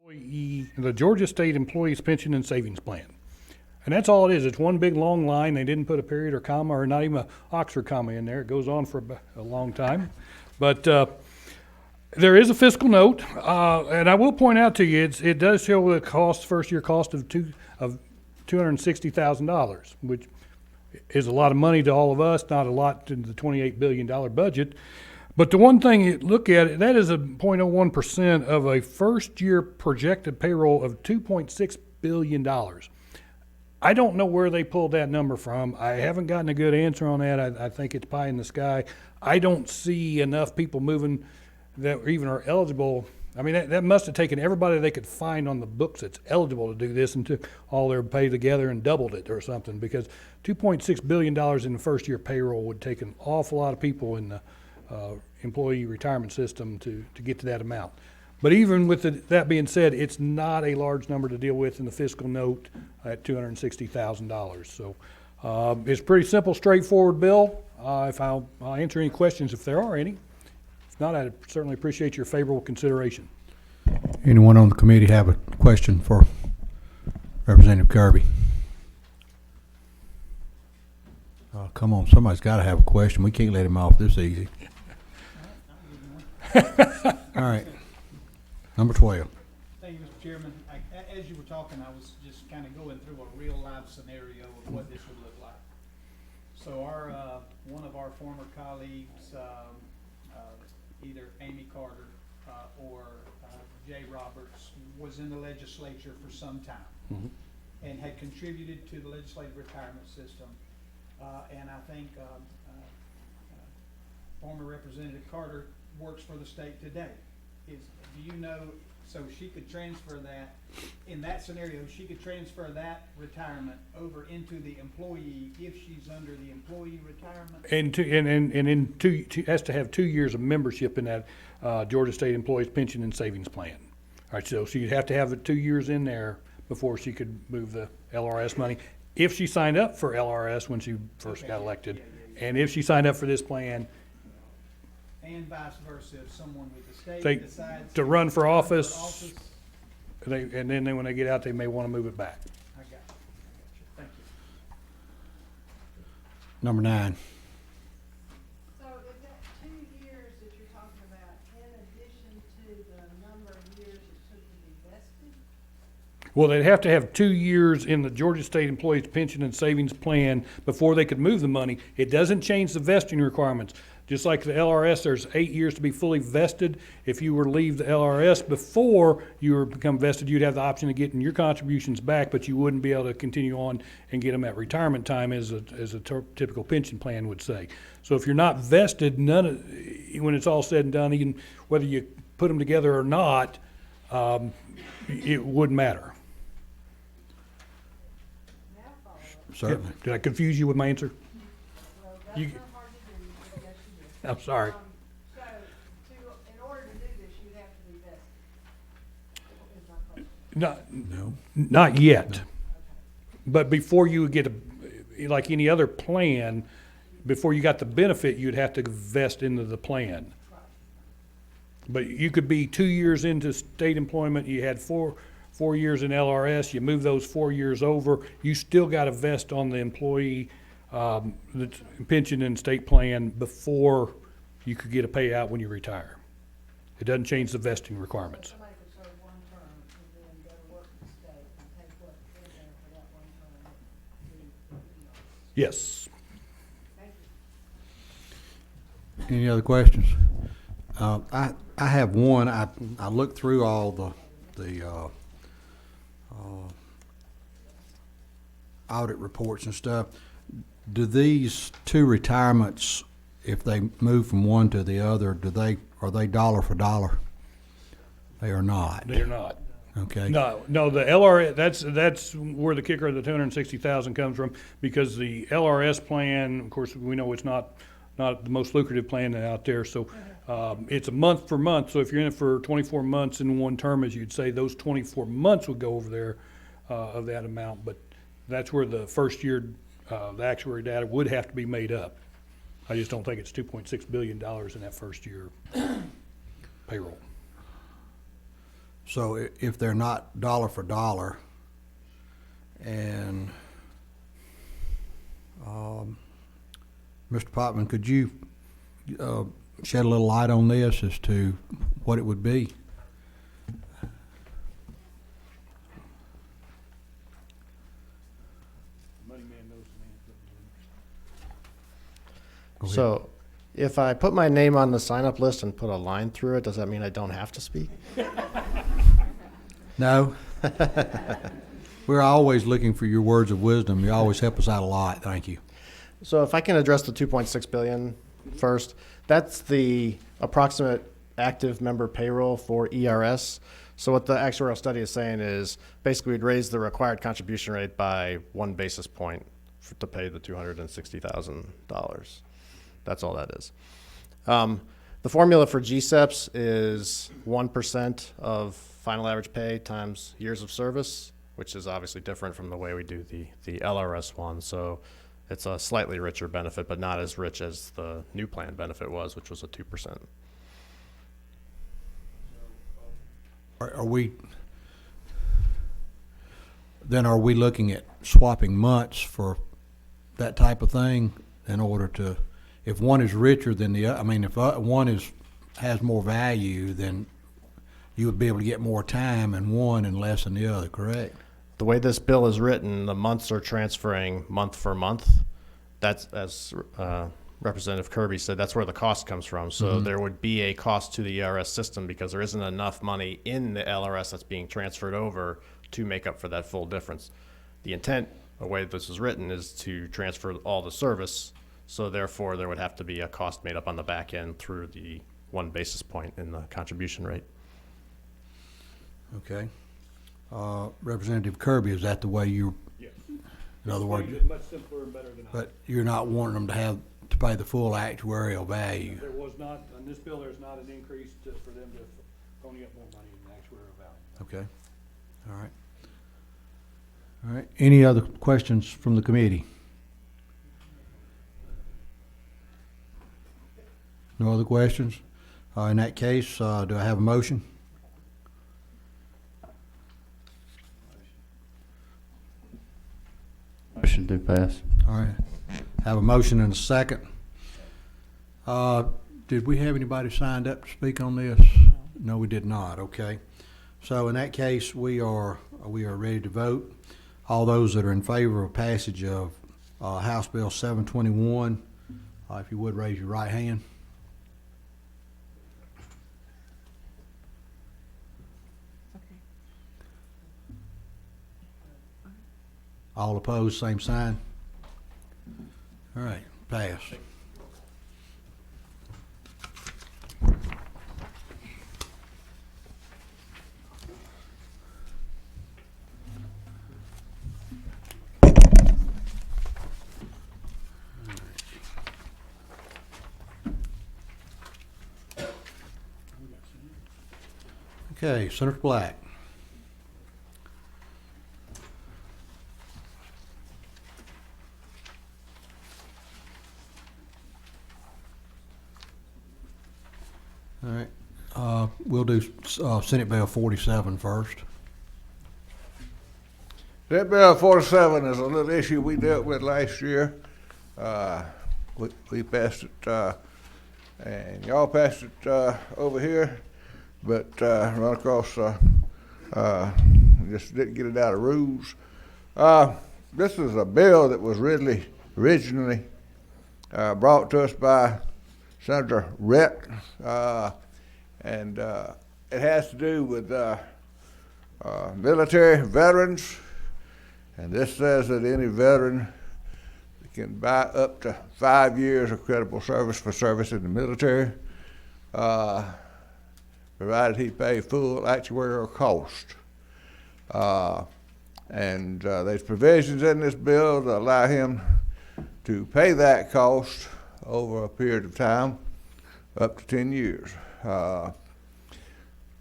The Georgia State Employees Pension and Savings Plan. And that's all it is. It's one big long line. They didn't put a period or comma or not even an Oxford comma in there. It goes on for a long time. But there is a fiscal note, and I will point out to you, it does show the cost, first year cost of $260,000, which is a lot of money to all of us, not a lot to the $28 billion budget. But the one thing you look at, that is a 0.01% of a first year projected payroll of $2.6 billion. I don't know where they pulled that number from. I haven't gotten a good answer on that. I think it's pie in the sky. I don't see enough people moving that even are eligible. I mean, that must have taken everybody they could find on the books that's eligible to do this and took all their pay together and doubled it or something, because $2.6 billion in the first year payroll would take an awful lot of people in the employee retirement system to get to that amount. But even with that being said, it's not a large number to deal with in the fiscal note at $260,000. So it's pretty simple, straightforward bill. If I'll answer any questions if there are any. If not, I'd certainly appreciate your favorable consideration. Anyone on the committee have a question for Representative Kirby? Come on, somebody's got to have a question. We can't let him off this easy. All right. Number 12. Thank you, Mr. Chairman. As you were talking, I was just kind of going through a real life scenario of what this would look like. So one of our former colleagues, either Amy Carter or Jay Roberts, was in the legislature for some time and had contributed to the legislative retirement system. And I think former Representative Carter works for the state today. Do you know, so she could transfer that, in that scenario, she could transfer that retirement over into the employee if she's under the employee retirement? Has to have 2 years of membership in that Georgia State Employees Pension and Savings Plan. All right, so she'd have to have it 2 years in there before she could move the LRS money. If she signed up for LRS when she first got elected, and if she signed up for this plan, and vice versa, if someone with the state decides to run for office, and then when they get out, they may want to move it back. I got you. Thank you. Number 9. So is that 2 years that you're talking about in addition to the number of years it took to be vested? Well, they'd have to have 2 years in the Georgia State Employees Pension and Savings Plan before they could move the money. It doesn't change the vesting requirements. Just like the LRS, there's 8 years to be fully vested. If you were to leave the LRS before you were become vested, you'd have the option of getting your contributions back, but you wouldn't be able to continue on and get them at retirement time as a typical pension plan would say. So if you're not vested, when it's all said and done, even whether you put them together or not, it wouldn't matter. Certainly. Did I confuse you with my answer? Well, that's You- not hard to do, but yes, you did. I'm sorry. So, in order to do this, you'd have to be vested, is my question. No, No. not yet. No. But before you would get like any other plan, before you got the benefit, you'd have to vest into the plan. But you could be 2 years into state employment, you had four years in LRS, you move those 4 years over, you still got to vest on the employee the pension and state plan before you could get a payout when you retire. It doesn't change the vesting requirements. Somebody could serve one term and then go to work for the state and take what's in there for that one term. Yes. Thank you. Any other questions? I have one. I looked through all the audit reports and stuff. Do these two retirements, if they move from one to the other, are they dollar for dollar? They are not. They're not. Okay. No, the LRS, that's where the kicker of the 260,000 comes from, because the LRS plan, of course, we know it's not the most lucrative plan out there, so it's a month for month. So if you're in it for 24 months in one term, as you'd say, those 24 months would go over there of that amount, but that's where the first year the actuary data would have to be made up. I just don't think it's $2.6 billion in that first year payroll. So if they're not dollar for dollar, and, Mr. Popman, could you, shed a little light on this as to what it would be? Money man knows Go ahead. So if I put my name on the sign-up list and put a line through it, does that mean I don't have to speak? No. We're always looking for your words of wisdom. You always help us out a lot. Thank you. So if I can address the 2.6 billion first, that's the approximate active member payroll for ERS. So what the actuarial study is saying is basically we'd raise the required contribution rate by 1 basis point to pay the $260,000. That's all that is. The formula for GSEPs is 1% of final average pay times years of service, which is obviously different from the way we do the LRS one. So it's a slightly richer benefit, but not as rich as the new plan benefit was, which was a 2%. Are we looking at swapping months for that type of thing in order to, if one is richer than the other, I mean, if one has more value, then you would be able to get more time in one and less in the other, correct? The way this bill is written, the months are transferring month for month. That's, as Representative Kirby said, that's where the cost comes from. So there would be a cost to the ERS system because there isn't enough money in the LRS that's being transferred over to make up for that full difference. The intent, the way this is written, is to transfer all the service. So therefore, there would have to be a cost made up on the back end through the 1 basis point in the contribution rate. Okay. Representative Kirby, is that the way you, Yes. in other words, much simpler and better than but you're not wanting them to pay the full actuarial value? There was not, on this bill, there's not an increase for them to pony up more money in the actuarial value. Okay. All right. All right. Any other questions from the committee? No other questions? In that case, do I have a motion? Motion to pass. All right. Have a motion and a second. Did we have anybody signed up to speak on this? No, we did not. Okay. So in that case, we are ready to vote. All those that are in favor of passage of House Bill 721, if you would raise your right hand. All opposed, same sign. All right, pass. Okay, Senator Black. All right, we'll do Senate Bill 47 first. Senate Bill 47 is a little issue we dealt with last year. We passed it, and y'all passed it over here, but run across, just didn't get it out of rules. This is a bill that was originally brought to us by Senator Rhett, and it has to do with military veterans, and this says that any veteran can buy up to 5 years of credible service for service in the military, provided he pay full actuarial cost. And there's provisions in this bill that allow him to pay that cost over a period of time, up to 10 years.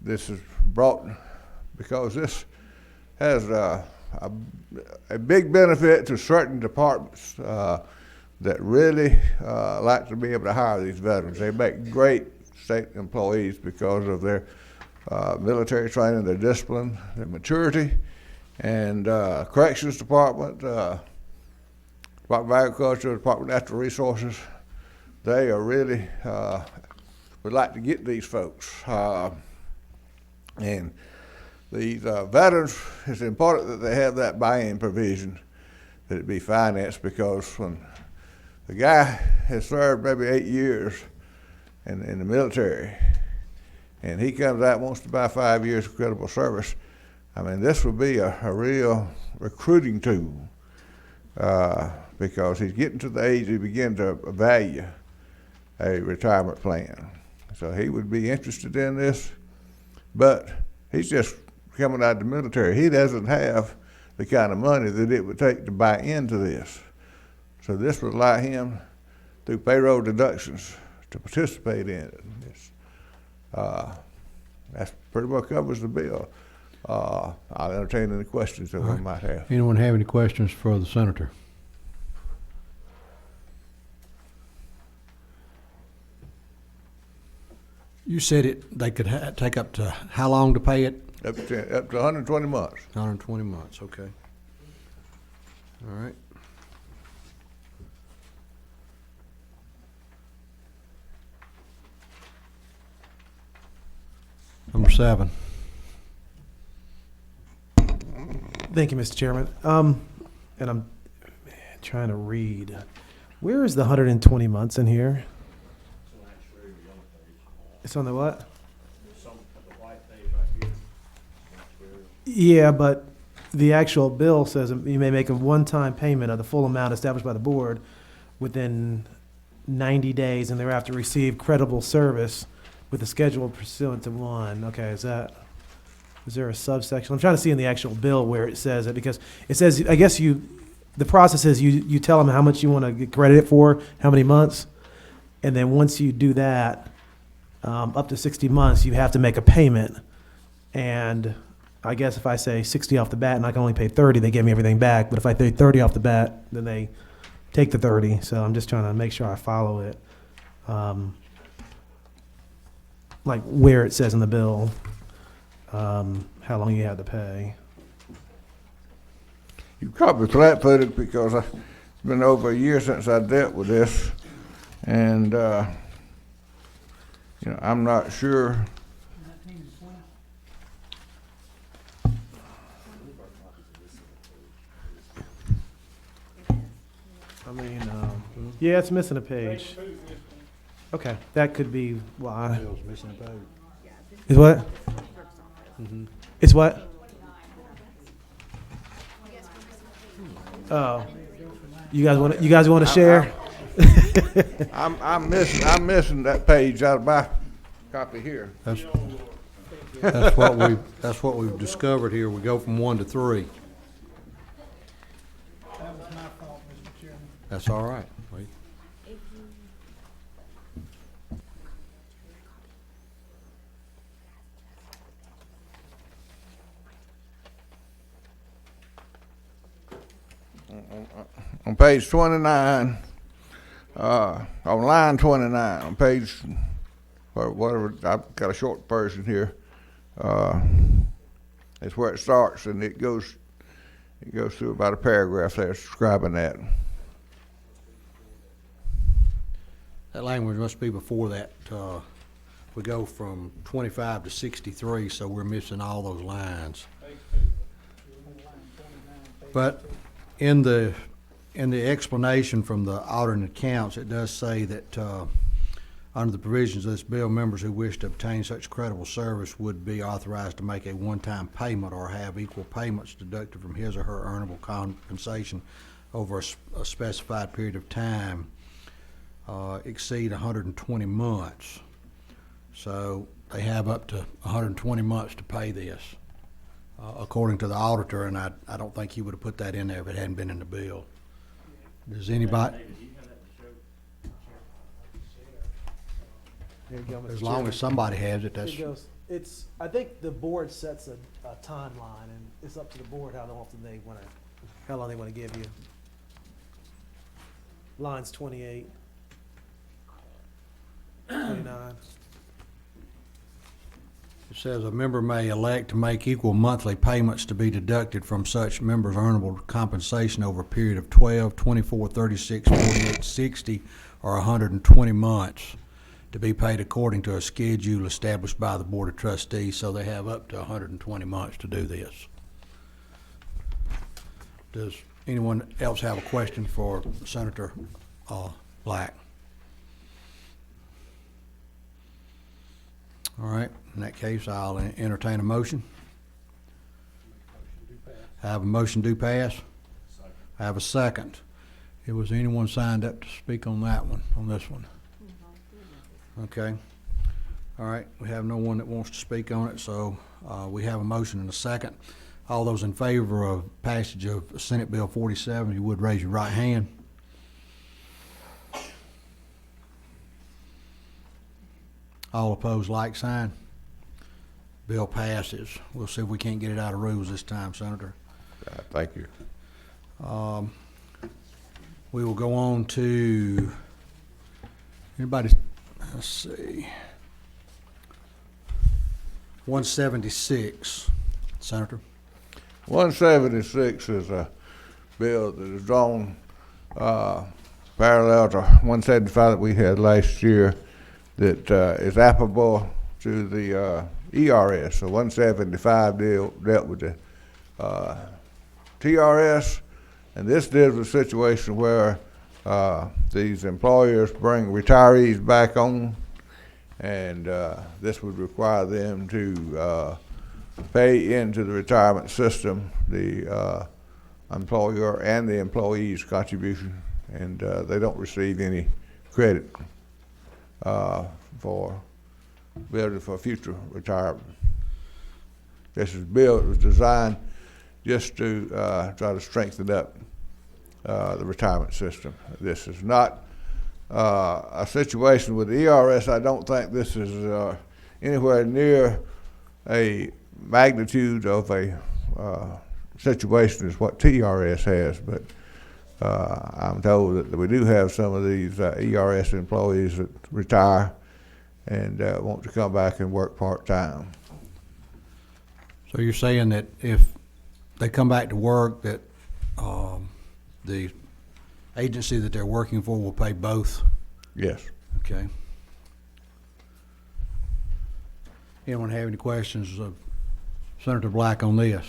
This is brought because this has a big benefit to certain departments that really like to be able to hire these veterans. They make great state employees because of their military training, their discipline, their maturity, and corrections department, Department of Agriculture, Department of Natural Resources. They are really would like to get these folks. And these veterans, it's important that they have that buy-in provision, that it be financed, because when the guy has served maybe 8 years in the military, and he comes out and wants to buy 5 years of credible service, I mean, this would be a real recruiting tool, because he's getting to the age he begin to value a retirement plan. So he would be interested in this, but he's just coming out of the military. He doesn't have the kind of money that it would take to buy into this. So this would allow him, through payroll deductions, to participate in it. That pretty well covers the bill. I'll entertain any questions that we might have. Anyone have any questions for the senator? You said they could take up to how long to pay it? Up to 120 months. 120 months, okay. All right. Number 7. Thank you, Mr. Chairman. And I'm trying to read. Where is the 120 months in here? It's on the what? Yeah, but the actual bill says you may make a one-time payment of the full amount established by the board within 90 days and thereafter receive credible service with a schedule pursuant to one. Okay, is there a subsection? I'm trying to see in the actual bill where it says it, because it says, I guess the process is you tell them how much you want to get credited for, how many months, and then once you do that, up to 60 months, you have to make a payment. And I guess if I say 60 off the bat and I can only pay 30, they give me everything back. But if I pay 30 off the bat, then they take the 30. So I'm just trying to make sure I follow it. Like where it says in the bill, how long you have to pay. You caught me flat-footed, because it's been over a year since I dealt with this, and I'm not sure. 19 to 20? I mean, yeah, it's missing a page. Okay, that could be why. Is what? Mm-hmm. It's what? Oh, you guys want to share? I'm missing that page out of my copy here. That's what we've discovered here. We go from 1 to 3. That was my fault, Mr. Chairman. That's all right. On page 29, on line 29, on page, or whatever, I've got a short version here. It's where it starts, and it goes through about a paragraph there describing that. That language must be before that. We go from 25 to 63, so we're missing all those lines. But in the explanation from the alternate accounts, it does say that under the provisions of this bill, members who wish to obtain such credible service would be authorized to make a one-time payment or have equal payments deducted from his or her earnable compensation over a specified period of time exceed 120 months. So they have up to 120 months to pay this, according to the auditor, and I don't think he would have put that in there if it hadn't been in the bill. Does anybody? There you go, Mr. As long Chairman. as somebody has it, that's. It goes, I think the board sets a timeline, and it's up to the board how long they want to give you. Lines 28, 29. It says a member may elect to make equal monthly payments to be deducted from such member's earnable compensation over a period of 12, 24, 36, 48, 60, or 120 months to be paid according to a schedule established by the Board of Trustees, so they have up to 120 months to do this. Does anyone else have a question for Senator Black? All right, in that case, I'll entertain a motion. I have a motion do pass. I have a second. Was anyone signed up to speak on that one, on this one? Okay. All right, we have no one that wants to speak on it, so we have a motion and a second. All those in favor of passage of Senate Bill 47, you would raise your right hand. All opposed, like sign. Bill passes. We'll see if we can't get it out of rules this time, Senator. Thank you. We will go on to anybody. Let's see. 176, Senator. 176 is a bill that is drawn parallel to 175 that we had last year that is applicable to the ERS. So 175 dealt with the TRS, and this deals with a situation where these employers bring retirees back on, and this would require them to pay into the retirement system the employer and the employee's contribution, and they don't receive any credit for building for future retirement. This is bill that was designed just to try to strengthen up the retirement system. This is not a situation with the ERS. I don't think this is anywhere near a magnitude of a situation as what TRS has, but I'm told that we do have some of these ERS employees that retire and want to come back and work part-time. So you're saying that if they come back to work, that the agency that they're working for will pay both? Yes. Okay. Anyone have any questions of Senator Black on this?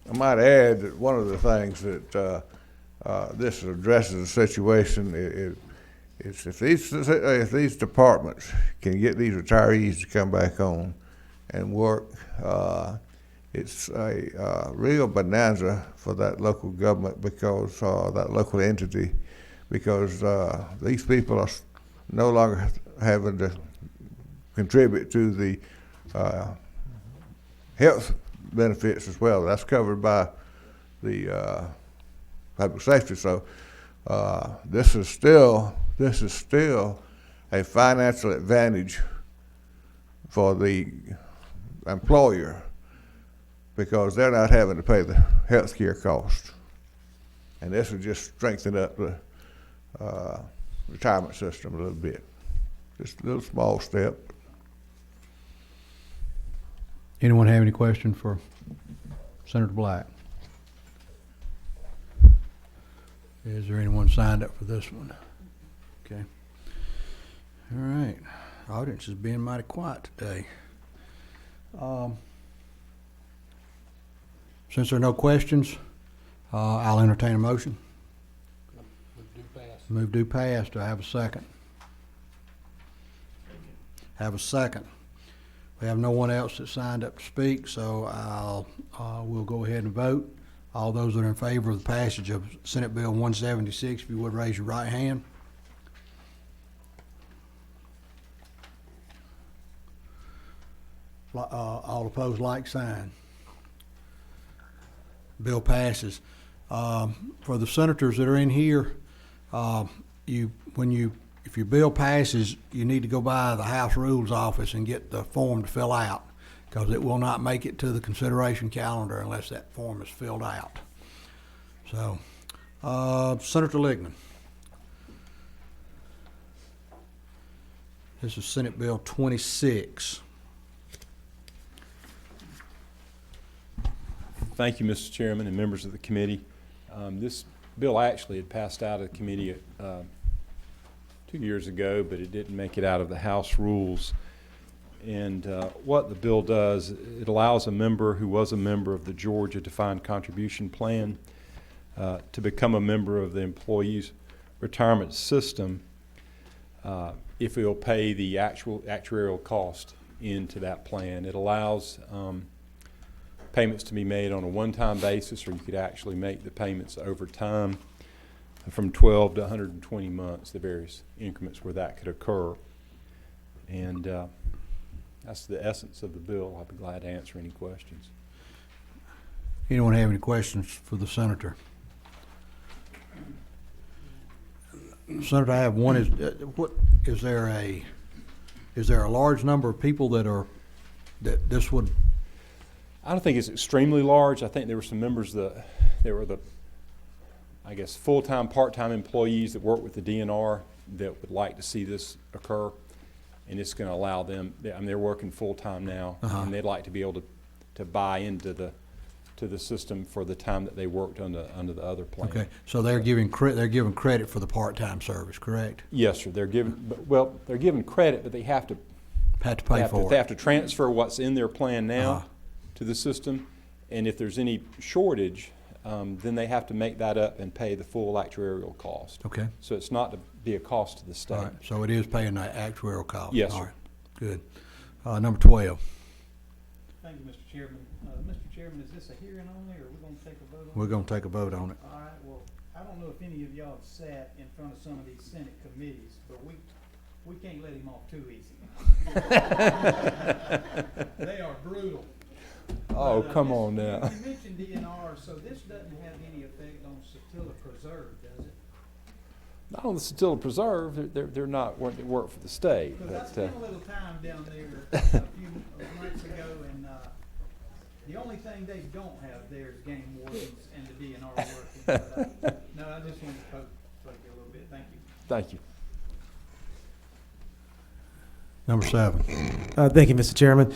I might add that one of the things that this addresses the situation is if these departments can get these retirees to come back on and work, it's a real bonanza for that local government, because that local entity, because these people are no longer having to contribute to the health benefits as well. That's covered by the public safety. So this is still a financial advantage for the employer, because they're not having to pay the health care cost. And this will just strengthen up the retirement system a little bit. Just a little small step. Anyone have any question for Senator Black? Is there anyone signed up for this one? Okay. All right. Audience is being mighty quiet today. Since there are no questions, I'll entertain a motion. Move do pass. Do I have a second? Have a second. We have no one else that signed up to speak, so we'll go ahead and vote. All those that are in favor of the passage of Senate Bill 176, if you would raise your right hand. All opposed, like sign. Bill passes. For the senators that are in here, if your bill passes, you need to go by the House Rules Office and get the form to fill out, because it will not make it to the consideration calendar unless that form is filled out. So, Senator Ligman. This is Senate Bill 26. Thank you, Mr. Chairman and members of the committee. This bill actually had passed out of the committee 2 years ago, but it didn't make it out of the House rules. And what the bill does, it allows a member who was a member of the Georgia Defined Contribution Plan to become a member of the employees' retirement system if he'll pay the actual actuarial cost into that plan. It allows payments to be made on a one-time basis, or you could actually make the payments over time from 12 to 120 months, the various increments where that could occur. And that's the essence of the bill. I'll be glad to answer any questions. Anyone have any questions for the senator? Senator, I have one. Is there a large number of people that this would? I don't think it's extremely large. I think there were some members that there were I guess, full-time, part-time employees that work with the DNR that would like to see this occur, and it's going to allow them. I mean, they're working full-time now, and they'd like to be able to buy into the system for the time that they worked under the other plan. Okay, so they're giving credit for the part-time service, correct? Yes, sir. They're given credit, but they have to Have to pay for They it. have to transfer what's in their plan now to the system, and if there's any shortage, then they have to make that up and pay the full actuarial cost. Okay. So it's not to be a cost to the state. All right, so it is paying the actuarial cost? Yes, All sir. right, good. Number 12. Thank you, Mr. Chairman. Mr. Chairman, is this a hearing only, or we're gonna take a vote on it? We're going to take a vote on it. All right, well, I don't know if any of y'all have sat in front of some of these Senate committees, but we can't let him off too easy. They are brutal. Oh, But, come this- on now. You mentioned DNR, so this doesn't have any effect on Satilla Preserve, does it? Not on the Satilla Preserve, they're not work for the state, Because I but spent a little time down there a few months ago, and the only thing they don't have there is game wardens and the DNR working. But, no, I just wanted to poke you a little bit. Thank you. thank you. Number 7. Thank you, Mr. Chairman.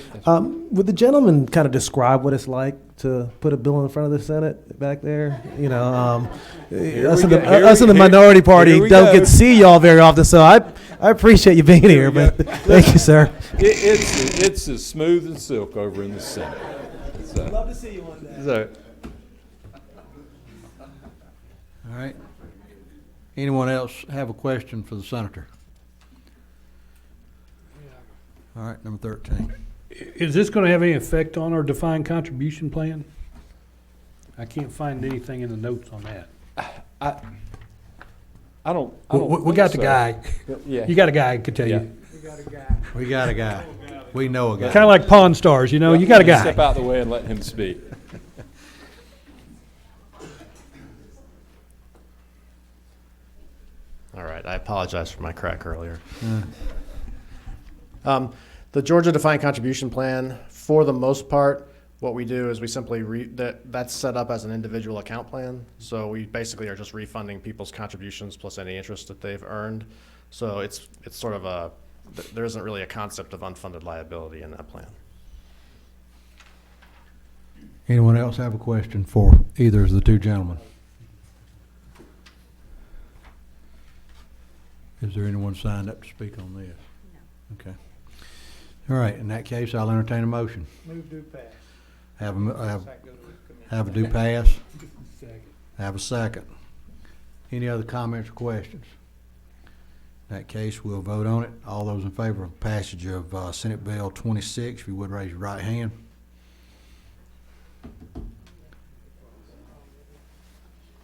Would the gentleman kind of describe what it's like to put a bill in front of the Senate back there? You know, us in the minority party here we don't go. get to see y'all very often, so I appreciate you being here, but thank you, sir. It's as smooth as silk over in the Senate. Love to see you one day. So, All right. Anyone else have a question for the senator? All right, number 13. Is this gonna have any effect on our defined contribution plan? I can't find anything in the notes on that. I don't. We got the think so. guy. Yeah. You got a guy, I can tell Yeah. you. We got a guy. We know a guy. Kinda like Pawn Stars, you know, you got a guy. Step out of the way and let him speak. All right, I apologize for my crack earlier. The Georgia Defined Contribution Plan, for the most part, what we do is we simply that's set up as an individual account plan. So we basically are just refunding people's contributions plus any interest that they've earned. So it's sort of there isn't really a concept of unfunded liability in that plan. Anyone else have a question for either of the two gentlemen? Is there anyone signed up to speak on this? No. Okay. All right, in that case, I'll entertain a motion. Move to pass. Have a Go to the committee. have a do pass. Second. Have a second. Any other comments or questions? In that case, we'll vote on it. All those in favor of passage of Senate Bill 26, if you would raise your right hand.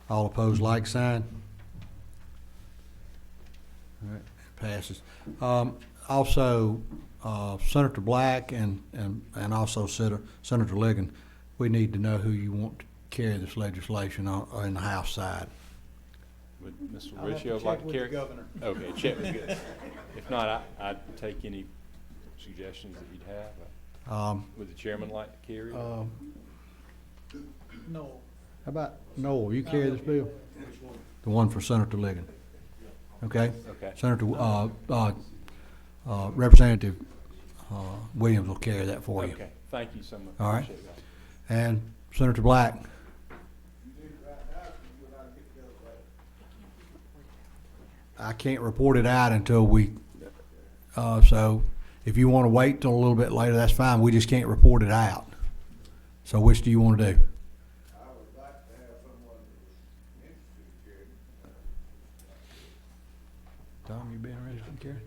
All opposed, like sign. All right, passes. Also, Senator Black and also Senator Ligon, we need to know who you want to carry this legislation on the House side. Would Mr. I'll have to LaRiccia like check to with carry? the governor. Okay, check with good. If not, I'd take any suggestions that you'd have. Would the chairman like to carry it? How No. about Noel, you carry this bill? The one for Senator Ligon. Okay? Okay. Senator, Representative Williams will carry that for you. Okay, thank you so much. All right. Appreciate that. And Senator Black. I can't report it out until we, so if you want to wait till a little bit later, that's fine. We just can't report it out. So which do you want to do? I would like to have someone who's interested in Tom, you being ready to carry?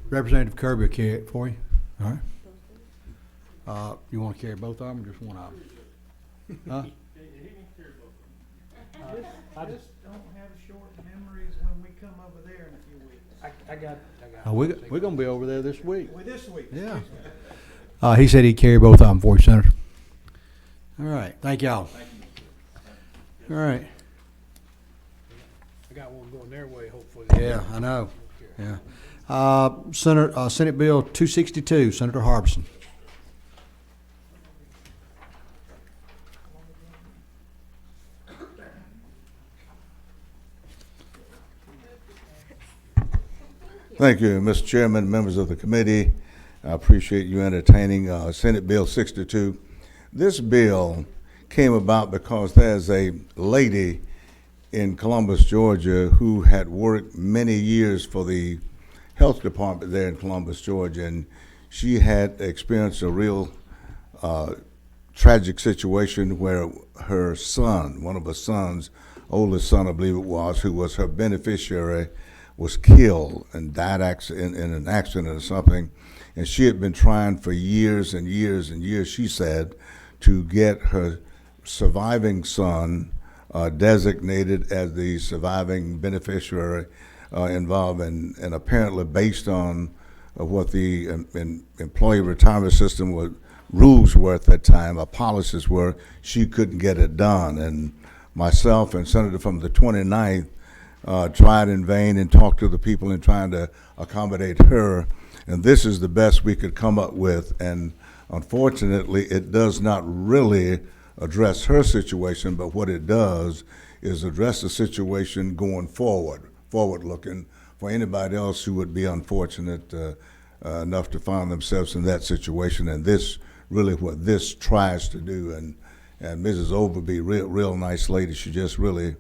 Representative Kirby will carry it for you. All right. You want to carry both of them or just one of them? Huh? I just don't have short memories when we come over there in a few weeks. I got. We're going to be over there this week. Well, this week. Yeah. He said he'd carry both of them for you, Senator. All right. Thank y'all. All right. I got one going their way, hopefully. Yeah, I know. Yeah. Senate Bill 262, Senator Harbison. Thank you, Mr. Chairman, members of the committee. I appreciate you entertaining Senate Bill 62. This bill came about because there's a lady in Columbus, Georgia, who had worked many years for the health department there in Columbus, Georgia, and she had experienced a real tragic situation where her son, one of her sons, oldest son, I believe it was, who was her beneficiary, was killed and died in an accident or something. And she had been trying for years and years and years, she said, to get her surviving son designated as the surviving beneficiary involved. And apparently based on what the employee retirement system rules were at that time, policies were, she couldn't get it done. And myself and Senator from the 29th tried in vain and talked to the people in trying to accommodate her, and this is the best we could come up with. And unfortunately, it does not really address her situation, but what it does is address the situation going forward looking for anybody else who would be unfortunate enough to find themselves in that situation. And this really what this tries to do. And Mrs. Overby, real nice lady, she just really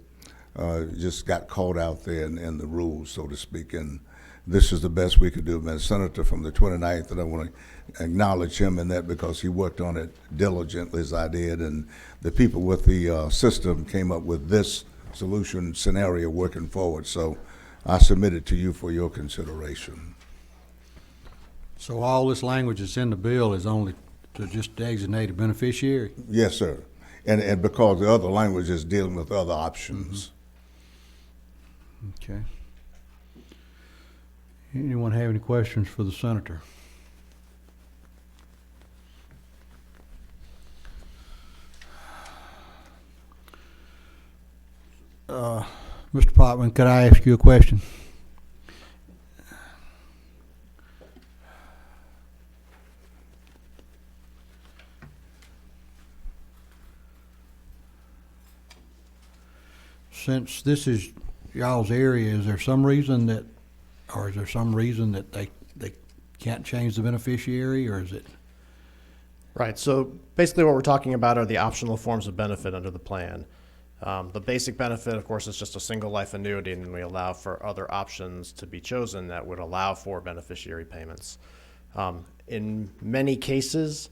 just got caught out there in the rules, so to speak, and this is the best we could do. Man, Senator from the 29th, and I want to acknowledge him in that because he worked on it diligently as I did, and the people with the system came up with this solution scenario working forward, so I submit it to you for your consideration. So all this language that's in the bill is only to just designate a beneficiary? Yes, sir, and because the other language is dealing with other options. Mm-hmm. Okay. Anyone have any questions for the senator? Mr. Potman, could I ask you a question? Since this is y'all's area, is there some reason that, or is there some reason that they can't change the beneficiary, or is it? Right. So basically what we're talking about are the optional forms of benefit under the plan. The basic benefit, of course, is just a single life annuity, and then we allow for other options to be chosen that would allow for beneficiary payments. In many cases,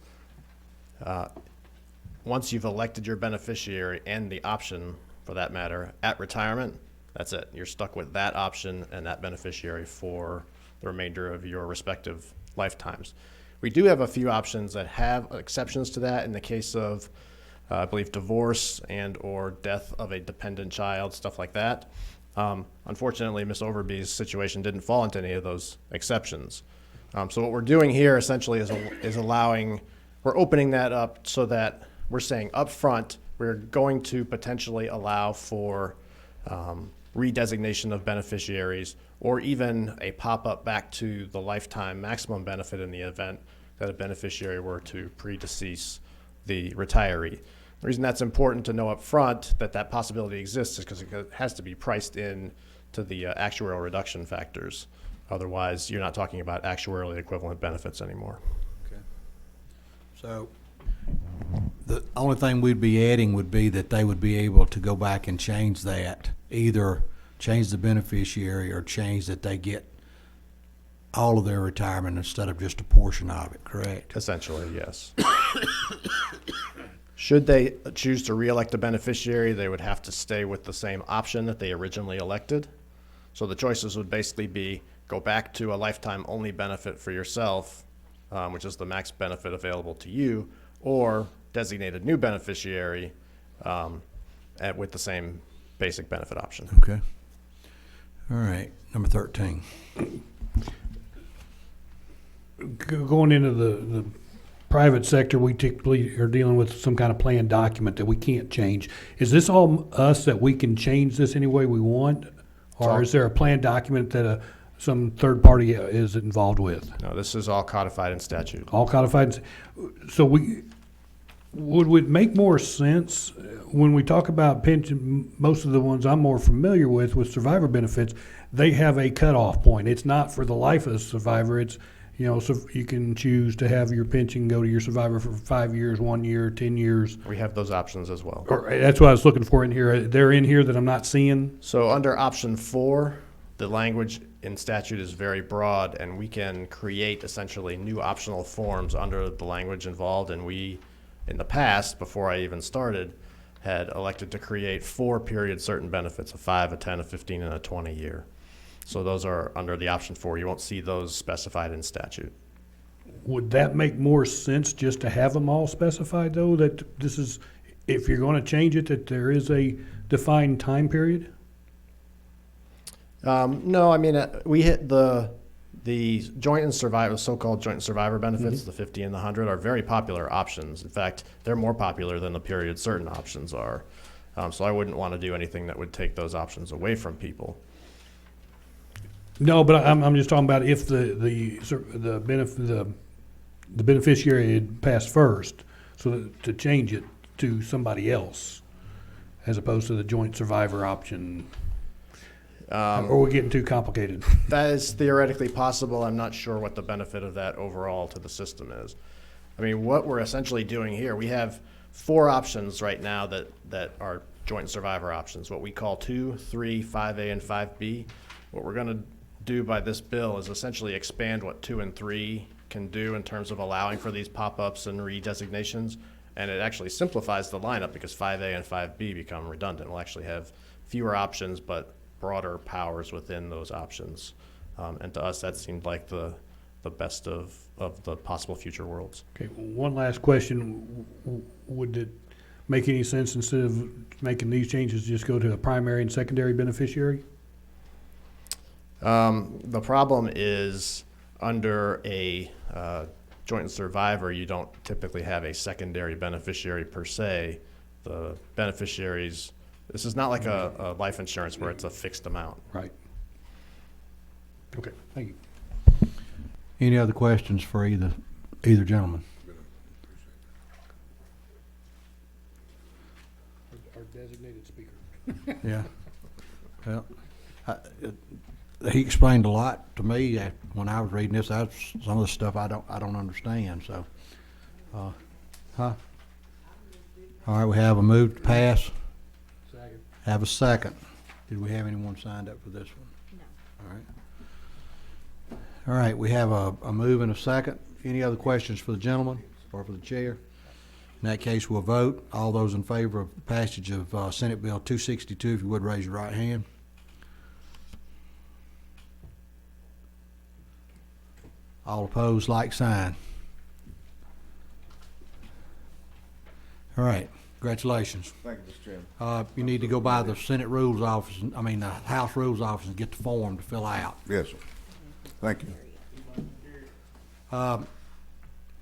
once you've elected your beneficiary and the option, for that matter, at retirement, that's it. You're stuck with that option and that beneficiary for the remainder of your respective lifetimes. We do have a few options that have exceptions to that in the case of, I believe, divorce and or death of a dependent child, stuff like that. Unfortunately, Ms. Overby's situation didn't fall into any of those exceptions. So what we're doing here essentially is allowing, we're opening that up so that we're saying up front, we're going to potentially allow for redesignation of beneficiaries, or even a pop-up back to the lifetime maximum benefit in the event that a beneficiary were to predecease the retiree. The reason that's important to know up front that that possibility exists is because it has to be priced in to the actuarial reduction factors Otherwise, you're not talking about actuarially equivalent benefits anymore. So the only thing we'd be adding would be that they would be able to go back and change that, either change the beneficiary or change that they get all of their retirement instead of just a portion of it, correct? Essentially, yes. Should they choose to reelect a beneficiary, they would have to stay with the same option that they originally elected. So the choices would basically be go back to a lifetime only benefit for yourself, which is the max benefit available to you, or designate a new beneficiary with the same basic benefit option. Okay. All right, number 13. Going into the private sector, we typically are dealing with some kind of plan document that we can't change. Is this all us that we can change this any way we want? Or is there a plan document that some third party is involved with? No, this is all codified in statute. All codified. So would it make more sense when we talk about pension? Most of the ones I'm more familiar with survivor benefits, they have a cutoff point. It's not for the life of the survivor. It's, so you can choose to have your pension go to your survivor for 5 years, 1 year, 10 years. We have those options as well. Or, that's what I was looking for in here. They're in here that I'm not seeing. So under option 4, the language in statute is very broad, and we can create essentially new optional forms under the language involved. And we, in the past, before I even started, had elected to create 4 period certain benefits, a 5, a 10, a 15, and a 20 year. So those are under the option 4. You won't see those specified in statute. Would that make more sense just to have them all specified, though, that this is, if you're going to change it, that there is a defined time period? No, I mean, we hit the joint and survivor, so-called joint and survivor benefits, the 50 and the 100, are very popular options. In fact, they're more popular than the period certain options are. So I wouldn't want to do anything that would take those options away from people. No, but I'm just talking about if the beneficiary had passed first, so that, to change it to somebody else, as opposed to the joint survivor option. Or we're getting too complicated. That is theoretically possible. I'm not sure what the benefit of that overall to the system is. I mean, what we're essentially doing here, we have 4 options right now that are joint survivor options, what we call 2, 3, 5A, and 5B. What we're going to do by this bill is essentially expand what 2 and 3 can do in terms of allowing for these pop-ups and redesignations, and it actually simplifies the lineup because 5A and 5B become redundant. We'll actually have fewer options but broader powers within those options, and to us that seemed like the best of the possible future worlds. Okay, one last question. Would it make any sense, instead of making these changes, just go to a primary and secondary beneficiary? The problem is under a joint and survivor, you don't typically have a secondary beneficiary per se. The beneficiaries, this is not like a life insurance where it's a fixed amount. Right. Okay, thank you. Any other questions for either gentleman? Our designated speaker. Yeah. Well, he explained a lot to me when I was reading this. That's some of the stuff I don't understand. So, All right, we have a move to pass. Second. Have a second. Did we have anyone signed up for this one? No. All right. All right, we have a move and a second. Any other questions for the gentleman or for the chair? In that case, we'll vote. All those in favor of the passage of Senate Bill 262, if you would raise your right hand. All opposed, like sign. All right, congratulations. Thank you, Mr. Chairman. You need to go by the Senate Rules Office, the House Rules Office, and get the form to fill out. Yes, sir. Thank you.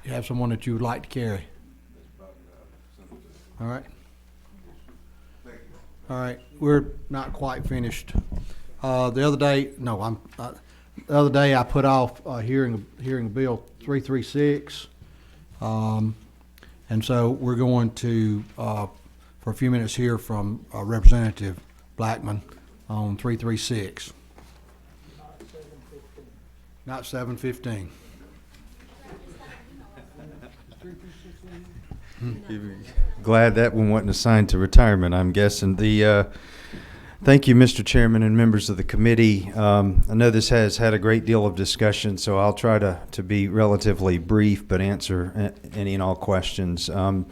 You have someone that you would like to carry? All right. All right, we're not quite finished. The other day I put off hearing Bill 336, and so we're going to for a few minutes hear from Representative Blackman on 336. Not 7:15. Glad that one wasn't assigned to retirement, I'm guessing. Thank you, Mr. Chairman and members of the committee. I know this has had a great deal of discussion, so I'll try to be relatively brief but answer any and all questions. The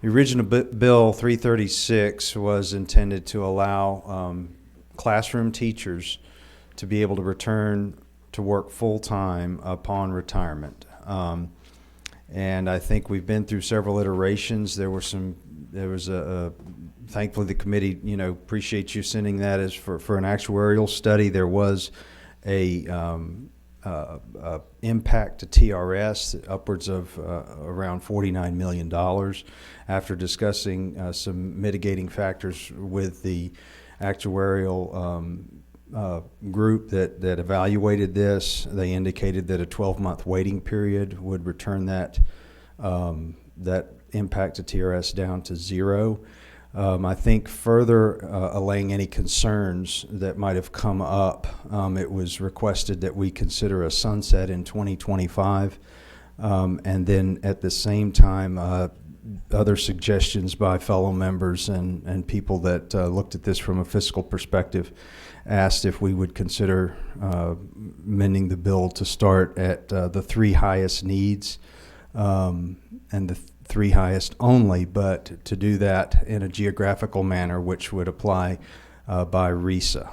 original Bill 336 was intended to allow classroom teachers to be able to return to work full-time upon retirement. And I think we've been through several iterations. There was thankfully the committee, appreciates you sending that as for an actuarial study. There was a impact to TRS upwards of around $49 million. After discussing some mitigating factors with the actuarial group that evaluated this, they indicated that a 12-month waiting period would return that impact to TRS down to zero. I think further allaying any concerns that might have come up, it was requested that we consider a sunset in 2025, and then at the same time, other suggestions by fellow members and people that looked at this from a fiscal perspective asked if we would consider amending the bill to start at the three highest needs and the three highest only, but to do that in a geographical manner, which would apply by RISA,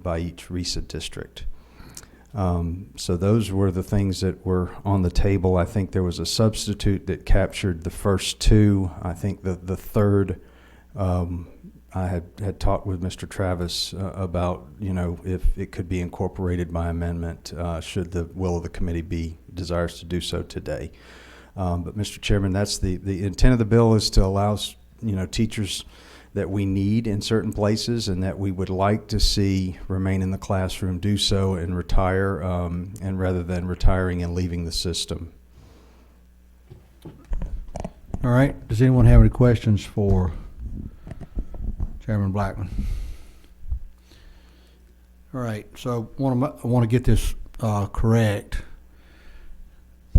by each RISA district. So those were the things that were on the table. I think there was a substitute that captured the first two. I think the third, I had talked with Mr. Travis about, if it could be incorporated by amendment, should the will of the committee be desires to do so today. But Mr. Chairman, that's the intent of the bill is to allow, teachers that we need in certain places and that we would like to see remain in the classroom do so and retire, and rather than retiring and leaving the system. All right. Does anyone have any questions for Chairman Blackman? All right. So I want to get this correct.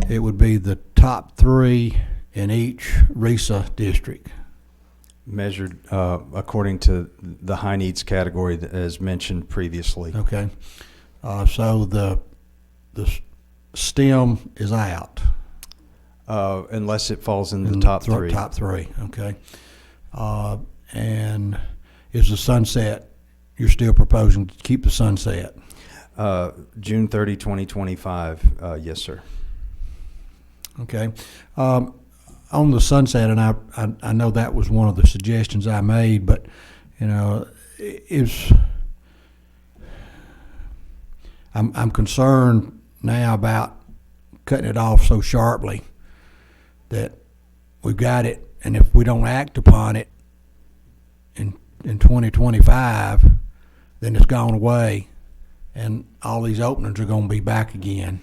It would be the top three in each RISA district. Measured according to the high needs category as mentioned previously. Okay. So the STEM is out. Unless it falls in the top three. Top three, okay. And is the sunset, you're still proposing to keep the sunset? June 30, 2025, yes, sir. Okay. On the sunset, and I know that was one of the suggestions I made, but I'm concerned now about cutting it off so sharply that we've got it, and if we don't act upon it in 2025, then it's gone away, and all these openings are going to be back again.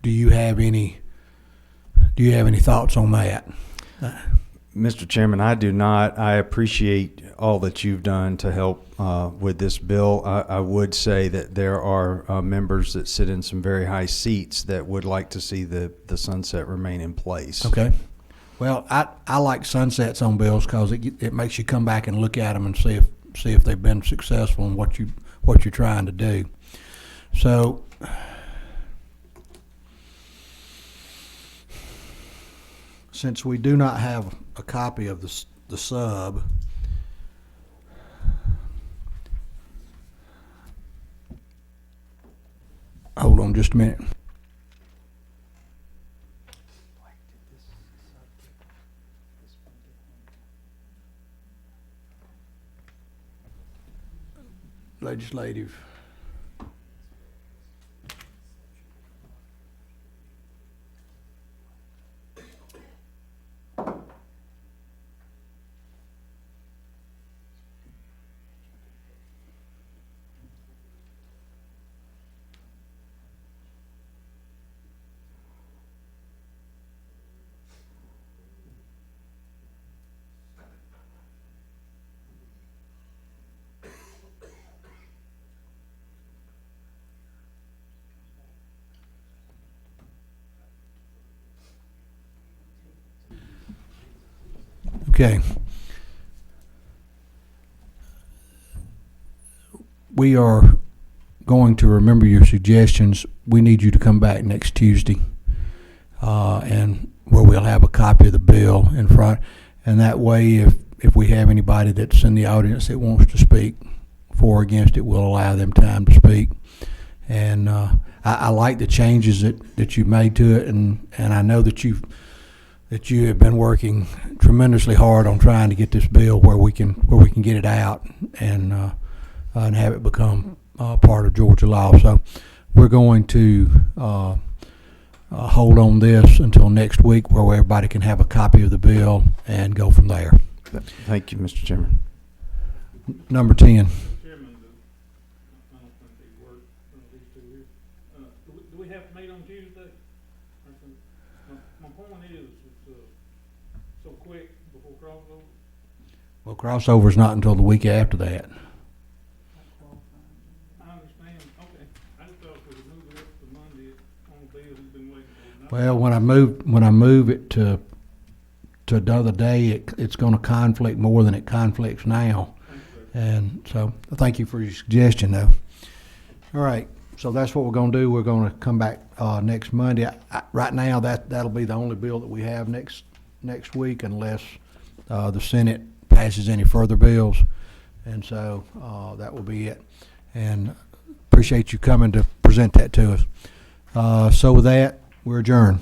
Do you have any thoughts on that? Mr. Chairman, I do not. I appreciate all that you've done to help with this bill. I would say that there are members that sit in some very high seats that would like to see the sunset remain in place. Okay. Well, I like sunsets on bills because it makes you come back and look at them and see if they've been successful in what you're trying to do. So. Since we do not have a copy of the sub, hold on just a minute. Legislative. Okay. We are going to remember your suggestions. We need you to come back next Tuesday, and where we'll have a copy of the bill in front. And that way, if we have anybody that's in the audience that wants to speak for or against it, we'll allow them time to speak. And I like the changes that you've made to it, and I know that you have been working tremendously hard on trying to get this bill where we can get it out and have it become part of Georgia law. So we're going to hold on this until next week, where everybody can have a copy of the bill and go from there. Thank you, Mr. Chairman. Number 10. Chairman, I don't think they work, these two here. Do we have to meet on Tuesday? My point is, it's so quick before crossover. Well, crossover's not until the week after that. I understand, okay. I just thought we could move it up to Monday on the bill he's been waiting for. Well, when I move it to another day, it's going to conflict more than it conflicts now. And so, thank you for your suggestion, though. All right, so that's what we're going to do. We're going to come back next Monday. Right now, that'll be the only bill that we have next week, unless the Senate passes any further bills. And so that will be it. And appreciate you coming to present that to us. So with that, we're adjourned.